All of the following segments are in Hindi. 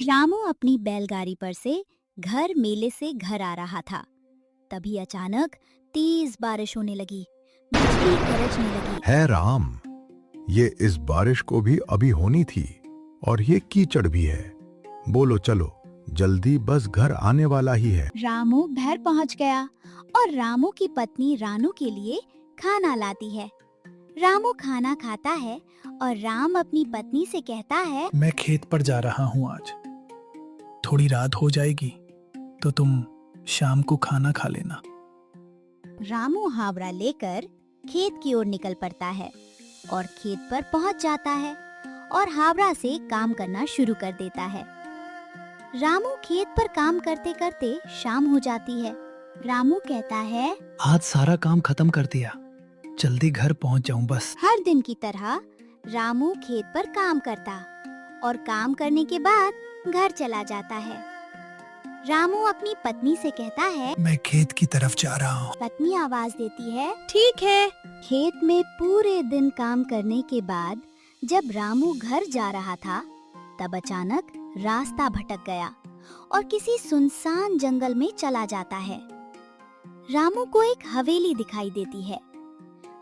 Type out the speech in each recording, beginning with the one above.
रामू अपनी बैलगाड़ी पर से घर मेले से घर आ रहा था। तभी अचानक तेज बारिश होने लगी। बिजली गरजने लगी। है राम, ये इस बारिश को भी अभी होनी थी और ये कीचड़ भी है। बोलो चलो जल्दी, बस घर आने वाला ही है। रामू घर पहुंच गया और रामू की पत्नी रानू के लिए खाना लाती है। रामू खाना खाता है और राम अपनी पत्नी से कहता है, मैं खेत पर जा रहा हूँ आज। थोड़ी रात हो जाएगी तो तुम शाम को खाना खा लेना। रामू हावड़ा लेकर खेत की ओर निकल पड़ता है और खेत पर पहुंच जाता है और हावड़ा से काम करना शुरू कर देता है। रामू खेत पर काम करते करते शाम हो जाती है। रामू कहता है, आज सारा काम खत्म कर दिया, जल्दी घर पहुँच जाऊँ बस। हर दिन की तरह रामू खेत पर काम करता और काम करने के बाद घर चला जाता है। रामू अपनी पत्नी से कहता है, मैं खेत की तरफ जा रहा हूँ। पत्नी आवाज देती है, ठीक है। खेत में पूरे दिन काम करने के बाद जब रामू घर जा रहा था तब अचानक रास्ता भटक गया और किसी सुनसान जंगल में चला जाता है। रामू को एक हवेली दिखाई देती है।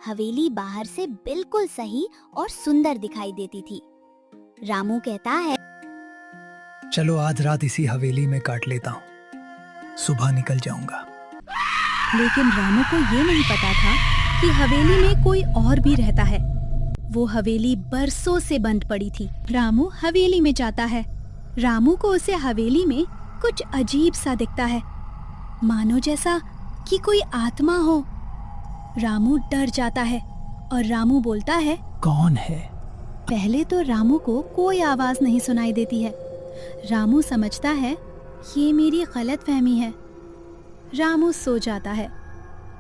हवेली बाहर से बिल्कुल सही और सुंदर दिखाई देती थी। रामू कहता है, चलो आज रात इसी हवेली में काट लेता हूँ, सुबह निकल जाऊंगा। लेकिन रामू को ये नहीं पता था कि हवेली में कोई और भी रहता है। वो हवेली बरसों से बंद पड़ी थी। रामू हवेली में जाता है। रामू को उसे हवेली में कुछ अजीब सा दिखता है, मानो जैसा कि कोई आत्मा हो। रामू डर जाता है और रामू बोलता है, कौन है? पहले तो रामू को कोई आवाज नहीं सुनाई देती है। रामू समझता है ये मेरी गलतफहमी है। रामू सो जाता है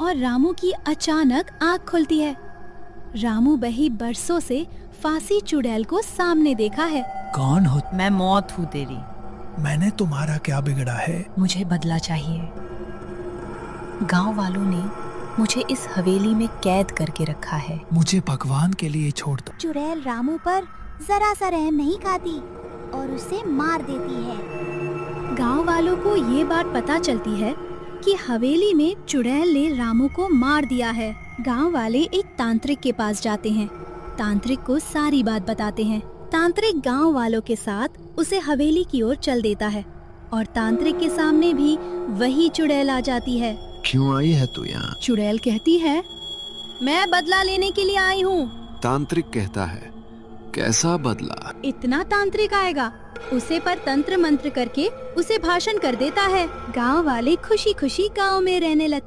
और रामू की अचानक आंख खुलती है। रामू वही बरसों से फांसी चुड़ैल को सामने देखा है। कौन हो? मैं मौत हूँ तेरी। मैंने तुम्हारा क्या बिगड़ा है? मुझे बदला चाहिए। गांव वालों ने मुझे इस हवेली में कैद करके रखा है। मुझे भगवान के लिए छोड़ दो। चुड़ैल रामू पर जरा सा रहम नहीं खाती और उसे मार देती है। गांव वालों को ये बात पता चलती है कि हवेली में चुड़ैल ने रामू को मार दिया है। गांव वाले एक तांत्रिक के पास जाते हैं। तांत्रिक को सारी बात बताते हैं। तांत्रिक गांव वालों के साथ उसे हवेली की ओर चल देता है और तांत्रिक के सामने भी वही चुड़ैल आ जाती है। क्यों आई है तू यहाँ? चुड़ैल कहती है, मैं बदला लेने के लिए आई हूँ। तांत्रिक कहता है, कैसा बदला? इतना तांत्रिक आएगा? उसे पर तंत्र मंत्र करके उसे भाषण कर देता है। गांव वाले खुशी खुशी गांव में रहने लगते